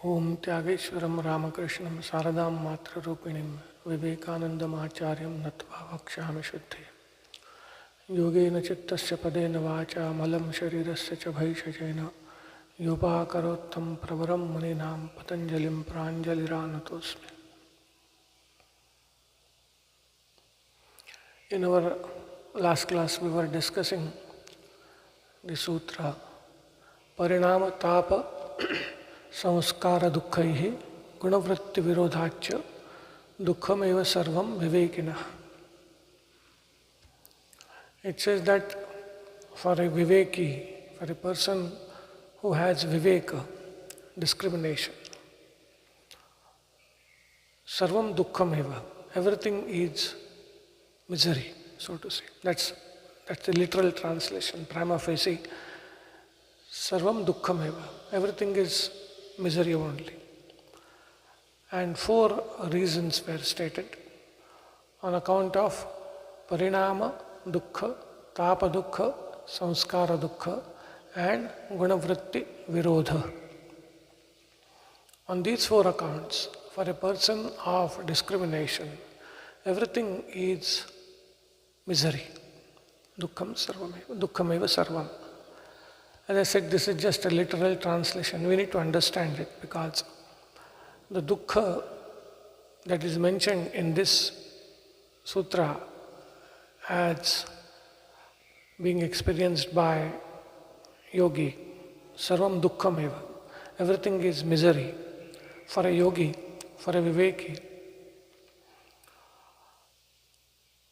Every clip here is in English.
ओम त्यागेश्वरम रामकृष्णम शारदाम मातृरूपिणीम विवेकानंदमाचार्यम नत्वा वक्ष्यामि शुद्धये योगेन चित्तस्य पदेन वाचा मलं शरीरस्य च भैषजेन योपाकरोत्थं प्रवरं मुनीनां पतञ्जलिं प्राञ्जलिरानतोऽस्मि. In our last class we were discussing the sutra Parinama Tapa Samskara Dukkaihi Gunavritti Virodhacha Dukhameva Sarvam Vivekina. It says that for a viveki, for a person who has viveka, discrimination, Sarvam Dukhameva, everything is misery, so to say. That's the literal translation, prima facie. Sarvam Dukhameva, everything is misery only. And 4 reasons were stated on account of Parinama Dukkha, Tapa Dukkha, Samskara Dukkha and Gunavritti Virodha. On these 4 accounts, for a person of discrimination, everything is misery. Dukkhameva sarvam. As I said, this is just a literal translation. We need to understand it because the dukkha that is mentioned in this sutra as being experienced by yogi, sarvam dukkhameva. Everything is misery. For a yogi, for a viveki,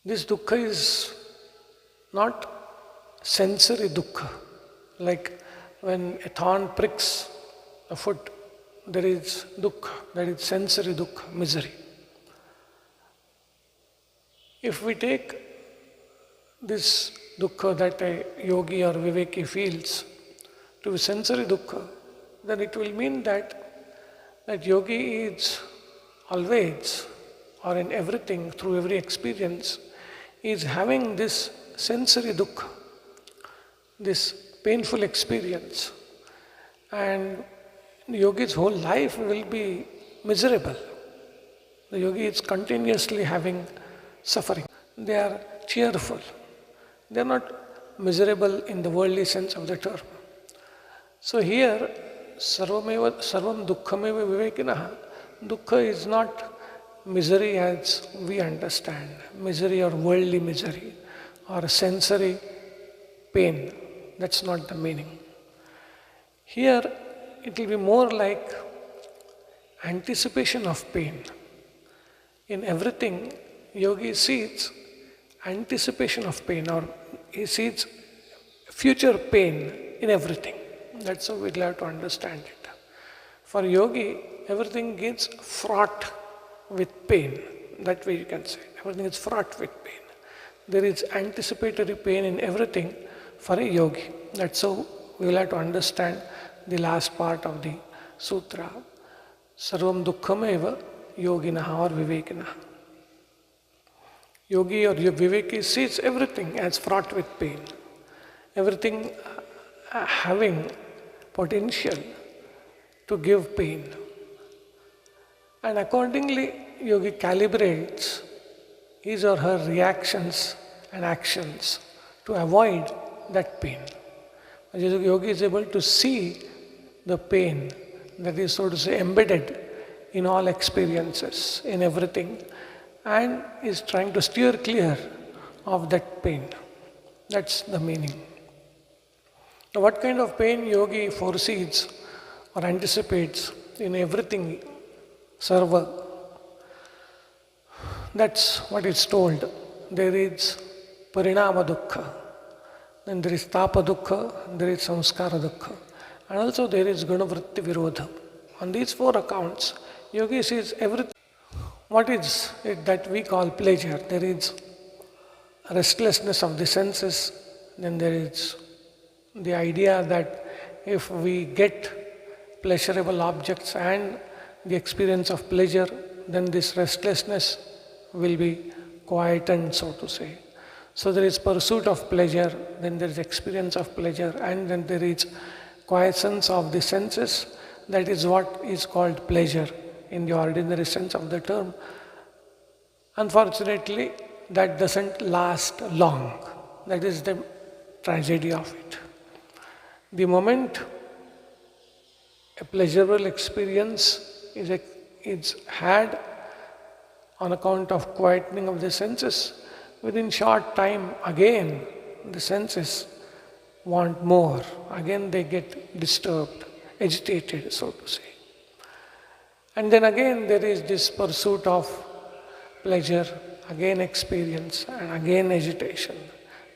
this dukkha is not sensory dukkha. Like when a thorn pricks a foot, there is dukkha, that is sensory dukkha, misery. If we take this dukkha that a yogi or viveki feels to be sensory dukkha, then it will mean that yogi is always or in everything, through every experience, is having this sensory dukkha, this painful experience, and the yogi's whole life will be miserable. The yogi is continuously having suffering. They are cheerful. They are not miserable in the worldly sense of the term. So here, sarvam dukkhameva vivekinaha, dukkha is not misery as we understand, misery or worldly misery or sensory pain. That's not the meaning. Here it will be more like anticipation of pain. In everything, yogi sees anticipation of pain, or he sees future pain in everything. That's how we'll have to understand it. For yogi, everything gets fraught with pain. That way you can say. Everything is fraught with pain. There is anticipatory pain in everything for a yogi. That's how we will have to understand the last part of the sutra. Sarvam dukkhameva yoginaha or vivekinaha. Yogi or viveki sees everything as fraught with pain. Everything having potential to give pain. And accordingly, yogi calibrates his or her reactions and actions to avoid that pain. Yogi is able to see the pain that is, so to say, embedded in all experiences, in everything, and is trying to steer clear of that pain. That's the meaning. Now, what kind of pain yogi foresees or anticipates in everything, sarva? That's what is told. There is parinama dukkha, then there is tapa dukkha, there is samskara dukkha, and also there is gunavritti virodha. On these 4 accounts, yogi sees everything. What is it that we call pleasure? There is restlessness of the senses, then there is the idea that if we get pleasurable objects and the experience of pleasure, then this restlessness will be quietened, so to say. So there is pursuit of pleasure, then there is experience of pleasure, and then there is quiescence of the senses, that is what is called pleasure in the ordinary sense of the term. Unfortunately, that doesn't last long. That is the tragedy of it. The moment a pleasurable experience is had on account of quietening of the senses, within short time again the senses want more. Again they get disturbed, agitated, so to say. And then again there is this pursuit of pleasure, again experience, and again agitation.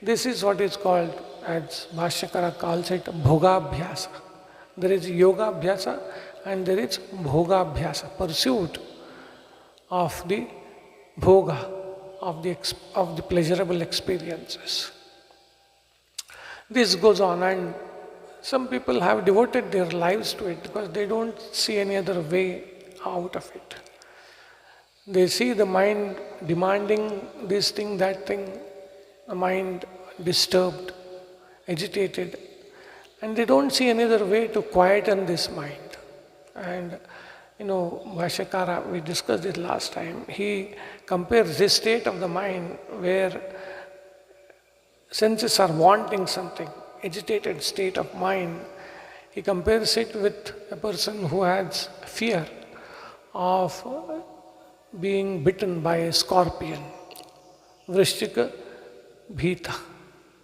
This is what is called, as Bhashyakara calls it, bhogabhyasa. There is yoga abhyasa and there is bhogabhyasa, pursuit of the bhoga, of the pleasurable experiences. This goes on, and some people have devoted their lives to it because they don't see any other way out of it. They see the mind demanding this thing, that thing, the mind disturbed, agitated, and they don't see any other way to quieten this mind. And Bhashyakara, we discussed it last time, he compares this state of the mind where senses are wanting something, agitated state of mind, he compares it with a person who has fear of being bitten by a scorpion, Vrishchika Bhita,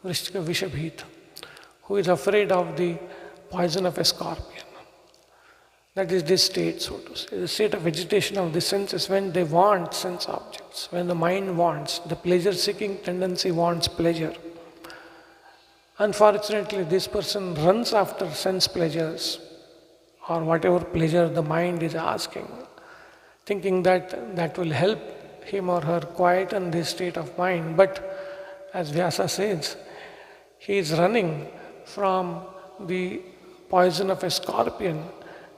Vrishchika Vishabhita, who is afraid of the poison of a scorpion. That is this state, so to say, the state of agitation of the senses when they want sense objects, when the mind wants, the pleasure-seeking tendency wants pleasure. Unfortunately, this person runs after sense pleasures or whatever pleasure the mind is asking, thinking that that will help him or her quieten this state of mind. But as Vyasa says, he is running from the poison of a scorpion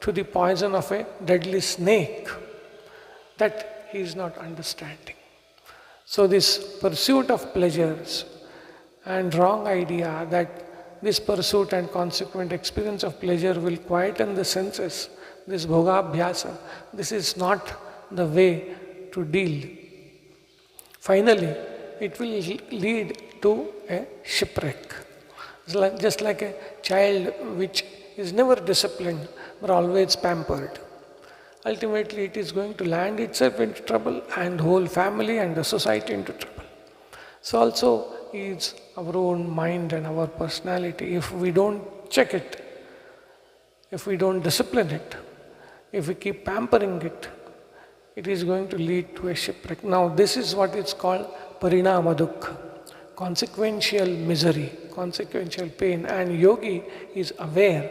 to the poison of a deadly snake. That he is not understanding. So this pursuit of pleasures and wrong idea that this pursuit and consequent experience of pleasure will quieten the senses, this bhogabhyasa, this is not the way to deal. Finally, it will lead to a shipwreck. It's just like a child which is never disciplined but always pampered. Ultimately, it is going to land itself into trouble and whole family and the society into trouble. So also is our own mind and our personality. If we don't check it, if we don't discipline it, if we keep pampering it, it is going to lead to a shipwreck. Now this is what is called parinama dukkha, consequential misery, consequential pain, and yogi is aware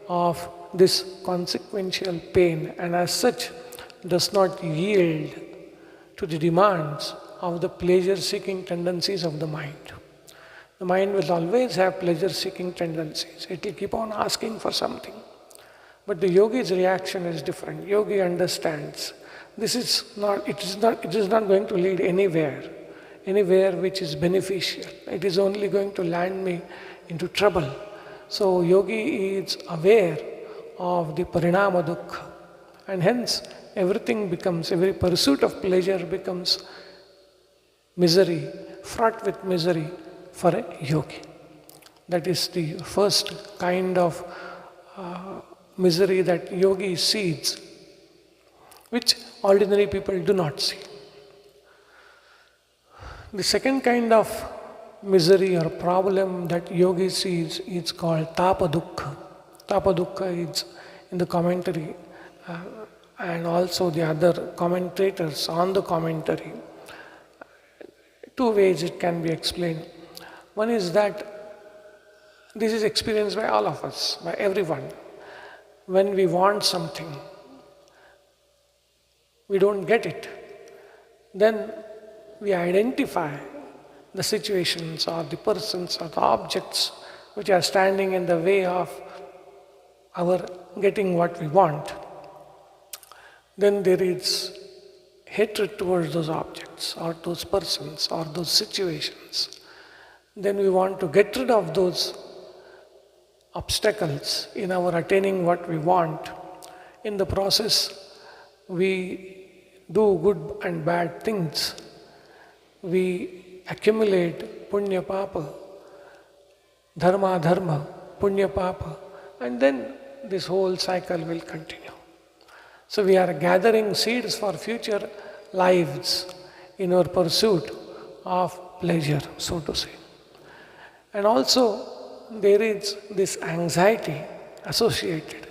of this consequential pain and as such does not yield to the demands of the pleasure-seeking tendencies of the mind. The mind will always have pleasure-seeking tendencies. It will keep on asking for something. But the yogi's reaction is different. Yogi understands it is not going to lead anywhere which is beneficial. It is only going to land me into trouble. So yogi is aware of the parinama dukkha, and hence every pursuit of pleasure becomes misery, fraught with misery for a yogi. That is the first kind of misery that yogi sees, which ordinary people do not see. The second kind of misery or problem that yogi sees is called tapa dukkha. Tapa dukkha is in the commentary and also the other commentators on the commentary. Two ways it can be explained. One is that this is experienced by all of us, by everyone. When we want something, we don't get it. Then we identify the situations or the persons or the objects which are standing in the way of our getting what we want. Then there is hatred towards those objects or those persons or those situations. Then we want to get rid of those obstacles in our attaining what we want. In the process, we do good and bad things. We accumulate punya papa, dharma dharma, punya papa, and then this whole cycle will continue. So we are gathering seeds for future lives in our pursuit of pleasure, so to say. And also there is this anxiety associated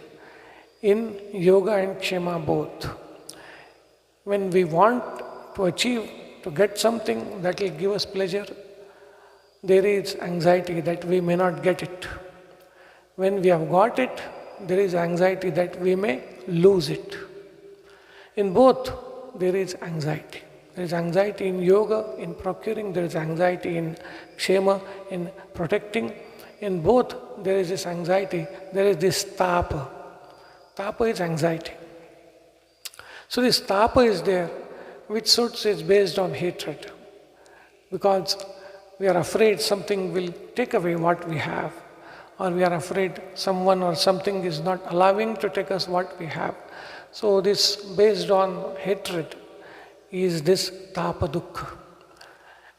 in yoga and kshema both. When we want to achieve, to get something that will give us pleasure, there is anxiety that we may not get it. When we have got it, there is anxiety that we may lose it. In both, there is anxiety. There is anxiety in yoga, in procuring. There is anxiety in kshema, in protecting. In both, there is this anxiety. There is this tapa. Tapa is anxiety. So this tapa is there, which suits is based on hatred. Because we are afraid something will take away what we have, or we are afraid someone or something is not allowing to take us what we have. So this based on hatred is this tapa dukkha.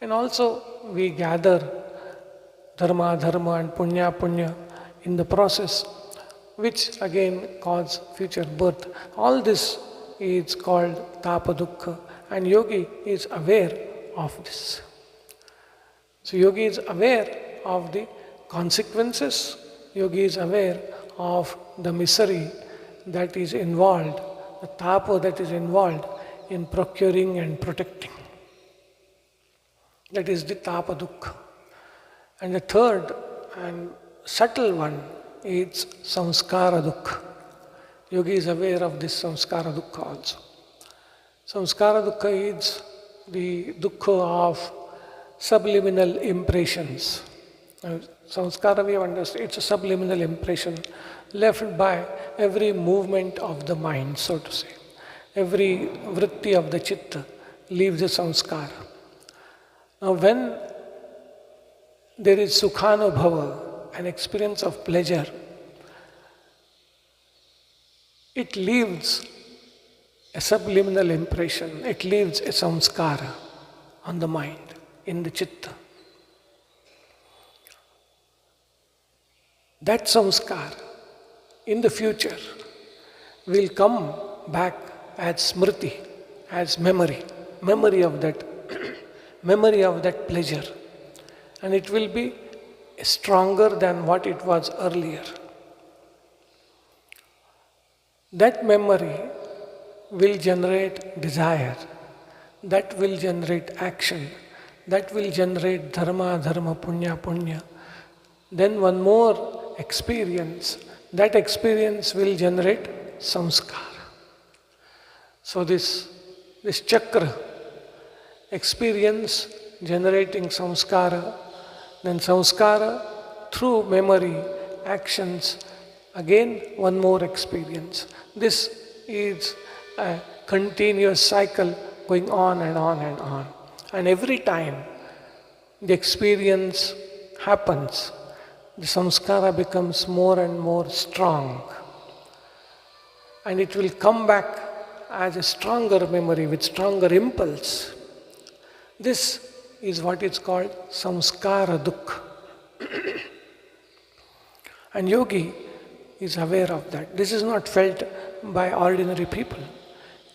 And also we gather dharma dharma and punya punya in the process, which again cause future birth. All this is called tapa dukkha, and yogi is aware of this. So yogi is aware of the consequences, yogi is aware of the misery that is involved, the tapa that is involved in procuring and protecting. That is the tapa dukkha. And the third and subtle one is samskara dukkha. Yogi is aware of this samskara dukkha also. Samskara dukkha is the dukkha of subliminal impressions. Samskara we have understood, it's a subliminal impression left by every movement of the mind, so to say. Every vritti of the chitta leaves a samskara. Now when there is sukhanubhava, an experience of pleasure, it leaves a subliminal impression, it leaves a samskara on the mind, in the chitta. That samskara in the future will come back as smriti, as memory of that memory of that pleasure, and it will be stronger than what it was earlier. That memory will generate desire, that will generate action, that will generate dharma dharma, punya punya. Then one more experience, that experience will generate samskara. So this chakra, experience generating samskara, then samskara through memory, actions, again one more experience. This is a continuous cycle going on and on and on. And every time the experience happens, the samskara becomes more and more strong. And it will come back as a stronger memory with stronger impulse. This is what is called samskara dukkha. And yogi is aware of that. This is not felt by ordinary people.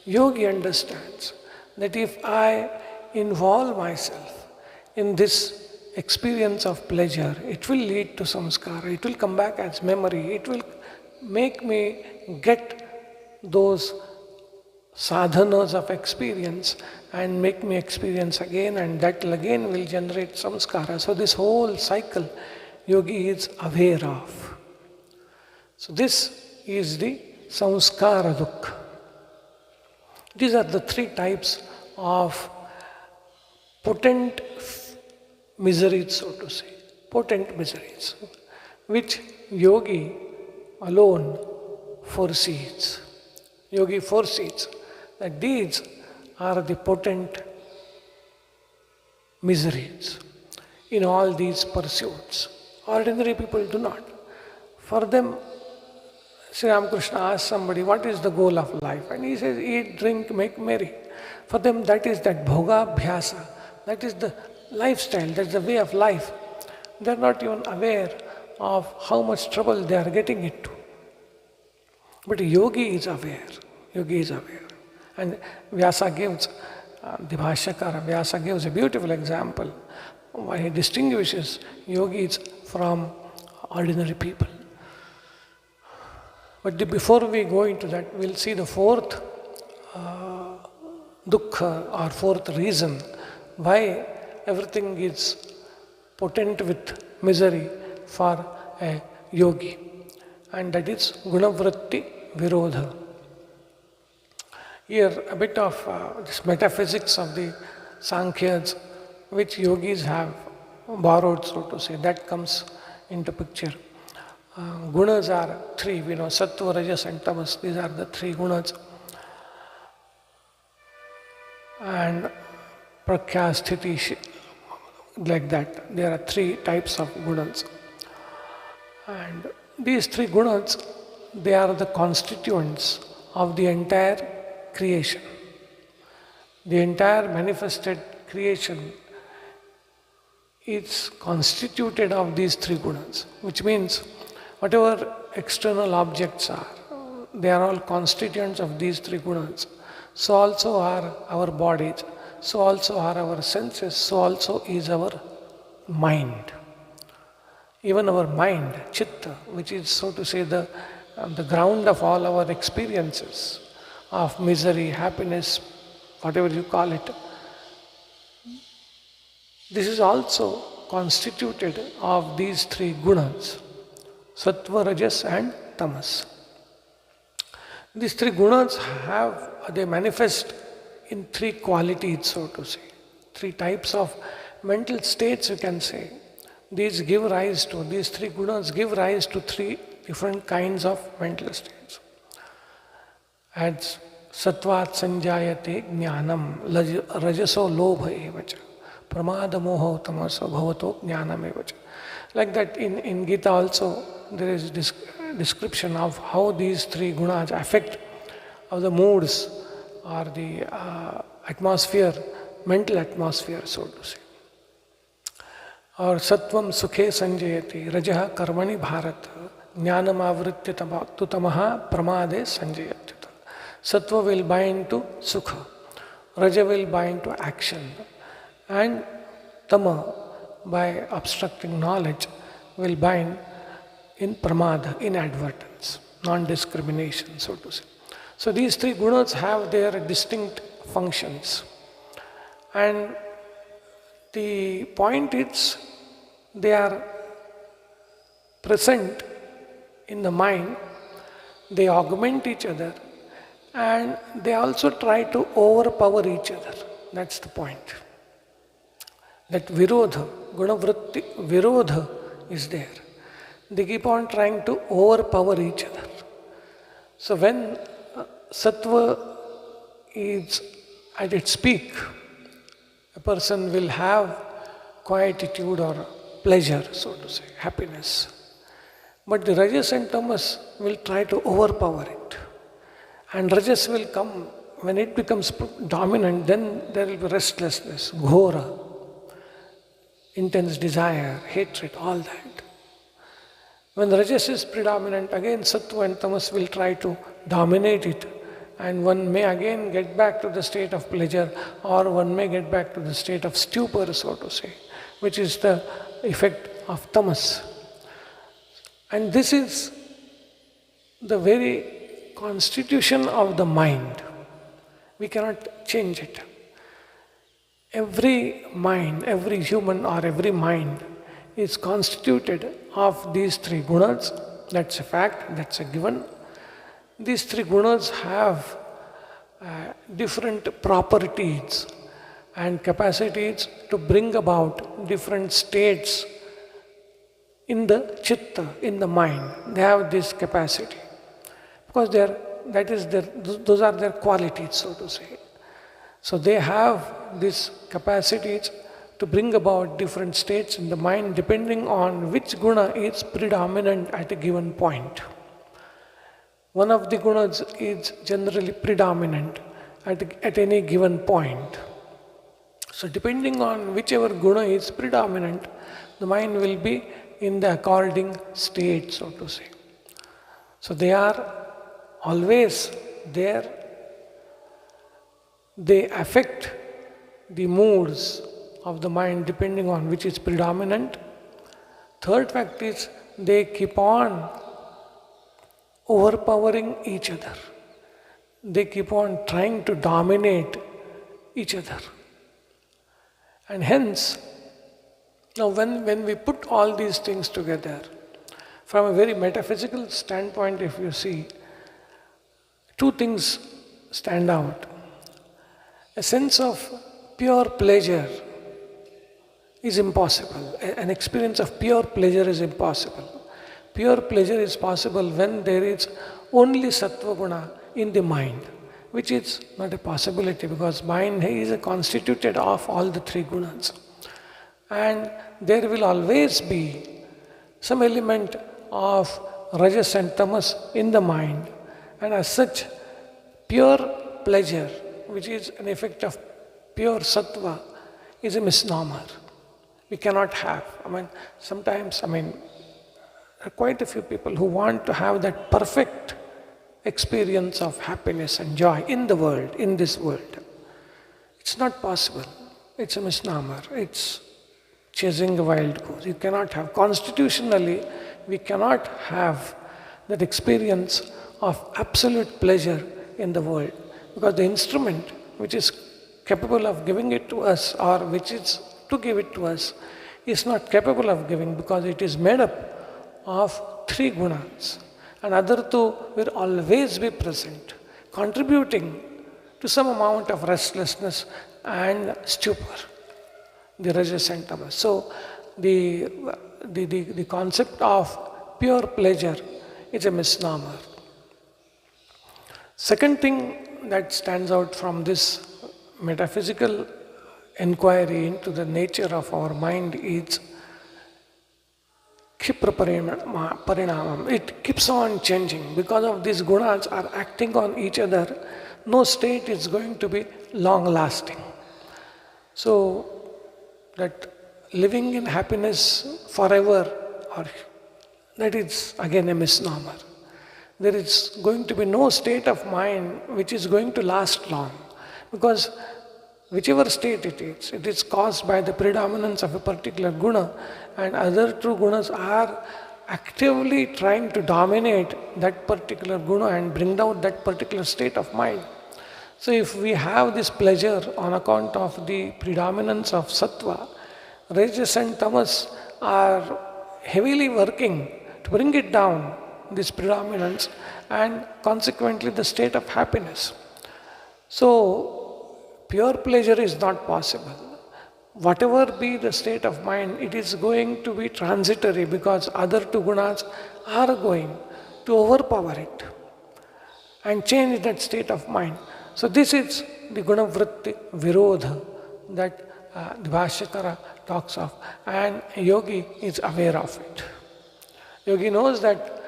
Yogi understands that if I involve myself in this experience of pleasure, it will lead to samskara, it will come back as memory, it will make me get those sadhanas of experience and make me experience again, and that again will generate samskara. So this whole cycle yogi is aware of. So this is the samskara dukkha. These are the three types of potent miseries, so to say, potent miseries, which yogi alone foresees. Yogi foresees that these are the potent miseries in all these pursuits. Ordinary people do not. For them, Sri Ramakrishna asked somebody, what is the goal of life? And he says, eat, drink, make merry. For them, that is that bhoga bhyasa. That is the lifestyle, that's the way of life. They're not even aware of how much trouble they are getting into. But a yogi is aware. Yogi is aware. And Vyasa gives, the Bhashyakara Vyasa gives a beautiful example why he distinguishes yogis from ordinary people. But before we go into that, we'll see the fourth dukkha or fourth reason why everything is potent with misery for a yogi. And that is gunavritti virodha. Here a bit of this metaphysics of the Sankhyas which yogis have borrowed, so to say, that comes into picture. Gunas are three, we know, sattva, rajas and tamas. These are the three gunas. And prakya, sthiti, like that. There are three types of gunas. And these three gunas, they are the constituents of the entire creation. The entire manifested creation is constituted of these three gunas, which means whatever external objects are, they are all constituents of these three gunas. So also are our bodies, so also are our senses, so also is our mind. Even our mind, chitta, which is, so to say, the ground of all our experiences of misery, happiness, whatever you call it, this is also constituted of these three gunas, sattva, rajas and tamas. These three gunas they manifest in three qualities, so to say, three types of mental states, you can say. These three gunas give rise to three different kinds of mental states. As sattvat sanjayate jnanam, rajaso lobha evacha, pramada moho tamaso bhavato jnanam evacha. Like that in Gita also there is description of how these three gunas affect of the moods or the atmosphere, mental atmosphere, so to say. Or sattvam sukhe sanjayati, rajaha karmani bharat, jnanam avritya tu tamaha pramade sanjayati. Sattva will bind to sukha, raja will bind to action, and tama, by obstructing knowledge, will bind in pramada, inadvertence, non-discrimination, so to say. So these three gunas have their distinct functions. And the point is, they are present in the mind, they augment each other, and they also try to overpower each other. That's the point. That virodha, gunavritti, virodha is there. They keep on trying to overpower each other. So when sattva is at its peak, a person will have quietude or pleasure, so to say, happiness. But the rajas and tamas will try to overpower it. And rajas will come, when it becomes dominant, then there will be restlessness, ghora, intense desire, hatred, all that. When the rajas is predominant, again sattva and tamas will try to dominate it, and one may again get back to the state of pleasure, or one may get back to the state of stupor, so to say, which is the effect of tamas. And this is the very constitution of the mind. We cannot change it. Every mind, every human or every mind is constituted of these three gunas. That's a fact, that's a given. These three gunas have different properties and capacities to bring about different states in the chitta, in the mind. They have this capacity because those are their qualities, so to say. So they have these capacities to bring about different states in the mind depending on which guna is predominant at a given point. one of the gunas is generally predominant at any given point. So depending on whichever guna is predominant, the mind will be in the according state, so to say. So they are always there. They affect the moods of the mind depending on which is predominant. Third fact is they keep on overpowering each other. They keep on trying to dominate each other. And hence, now when we put all these things together, from a very metaphysical standpoint, if you see, two things stand out. A sense of pure pleasure is impossible. An experience of pure pleasure is impossible. Pure pleasure is possible when there is only sattva guna in the mind, which is not a possibility because mind is constituted of all the three gunas. And there will always be some element of rajas and tamas in the mind. And as such, pure pleasure, which is an effect of pure sattva, is a misnomer. We cannot have. Sometimes, there are quite a few people who want to have that perfect experience of happiness and joy in the world, in this world. It's not possible. It's a misnomer. It's chasing a wild goose. You cannot have. Constitutionally, we cannot have that experience of absolute pleasure in the world. Because the instrument which is capable of giving it to us or which is to give it to us is not capable of giving because it is made up of three gunas. And other two will always be present, contributing to some amount of restlessness and stupor, the rajas and tamas. So the concept of pure pleasure is a misnomer. Second thing that stands out from this metaphysical inquiry into the nature of our mind is Kshipra Parinamam. It keeps on changing. Because of these gunas are acting on each other, no state is going to be long lasting. So that living in happiness forever, or that is again a misnomer. There is going to be no state of mind which is going to last long. Because whichever state it is caused by the predominance of a particular guna, and other two gunas are actively trying to dominate that particular guna and bring down that particular state of mind. So if we have this pleasure on account of the predominance of sattva, rajas and tamas are heavily working to bring it down, this predominance, and consequently the state of happiness. So pure pleasure is not possible. Whatever be the state of mind, it is going to be transitory because other two gunas are going to overpower it and change that state of mind. So this is the gunavritti virodha that the Bhashyakara talks of, and yogi is aware of it. Yogi knows that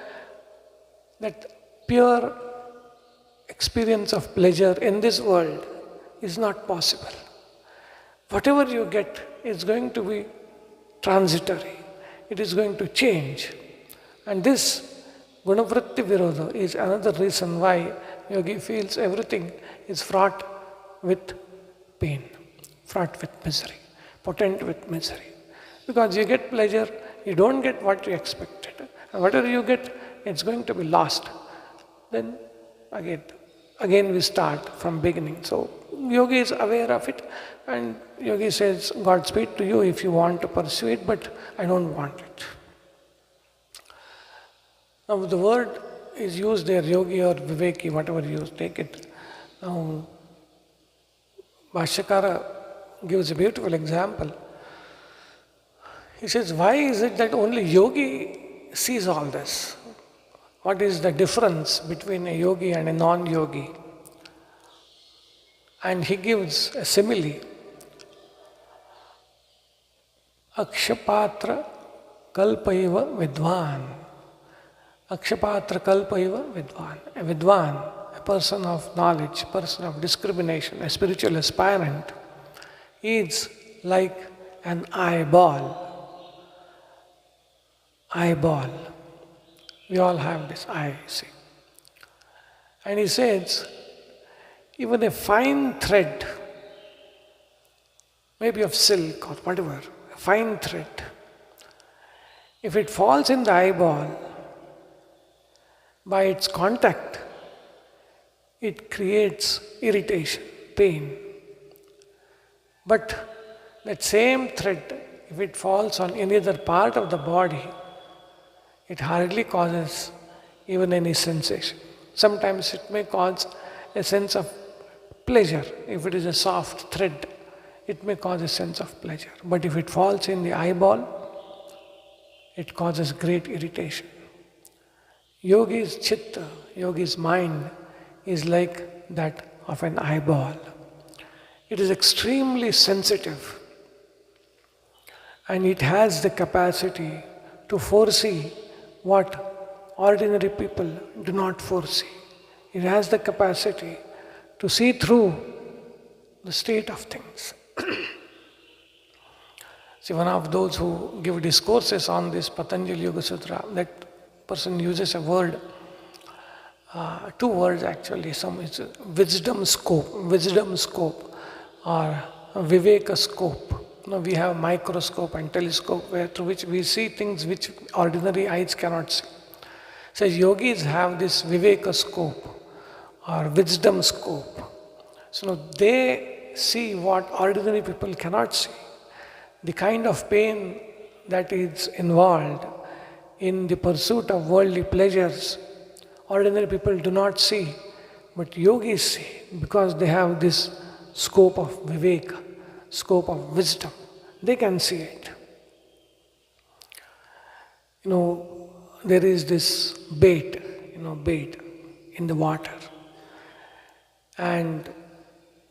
pure experience of pleasure in this world is not possible. Whatever you get is going to be transitory. It is going to change. And this gunavritti virodha is another reason why yogi feels everything is fraught with pain, fraught with misery, potent with misery. Because you get pleasure, you don't get what you expected. And whatever you get, it's going to be lost. Then again we start from beginning. So yogi is aware of it, and yogi says, Godspeed to you if you want to pursue it, but I don't want it. Now the word is used there, yogi or viveki, whatever you take it. Now Bhashyakara gives a beautiful example. He says, why is it that only yogi sees all this? What is the difference between a yogi and a non-yogi? And he gives a simile. Akshapatra kalpaiva vidvan. Akshapatra kalpaiva vidvan. A vidvan, a person of knowledge, person of discrimination, a spiritual aspirant, is like an eyeball. Eyeball. We all have this eye, see. And he says, even a fine thread, maybe of silk or whatever, a fine thread, if it falls in the eyeball, by its contact, it creates irritation, pain. But that same thread, if it falls on any other part of the body, it hardly causes even any sensation. Sometimes it may cause a sense of pleasure. If it is a soft thread, it may cause a sense of pleasure. But if it falls in the eyeball, it causes great irritation. Yogi's chitta, yogi's mind is like that of an eyeball. It is extremely sensitive and it has the capacity to foresee what ordinary people do not foresee. It has the capacity to see through the state of things. See, one of those who give discourses on this Patanjali Yoga Sutra, that person uses a word, two words actually, some is wisdom scope or viveka scope. Now we have microscope and telescope through which we see things which ordinary eyes cannot see. So yogis have this viveka scope or wisdom scope. So now they see what ordinary people cannot see. The kind of pain that is involved in the pursuit of worldly pleasures, ordinary people do not see, but yogis see because they have this scope of viveka, scope of wisdom. They can see it. There is this bait in the water, and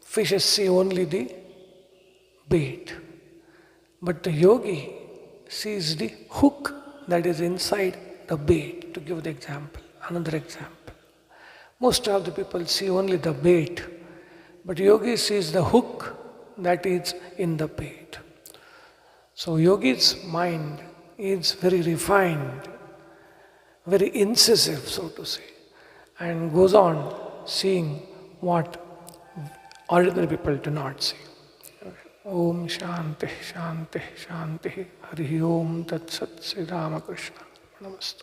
fishes see only the bait. But the yogi sees the hook that is inside the bait, to give the example, another example. Most of the people see only the bait, but yogi sees the hook that is in the bait. So yogi's mind is very refined, very incisive, so to say, and goes on seeing what ordinary people do not see. Om Shanti Shanti Shanti Hari Om Tat Sat Sri Ramakrishna Namaste.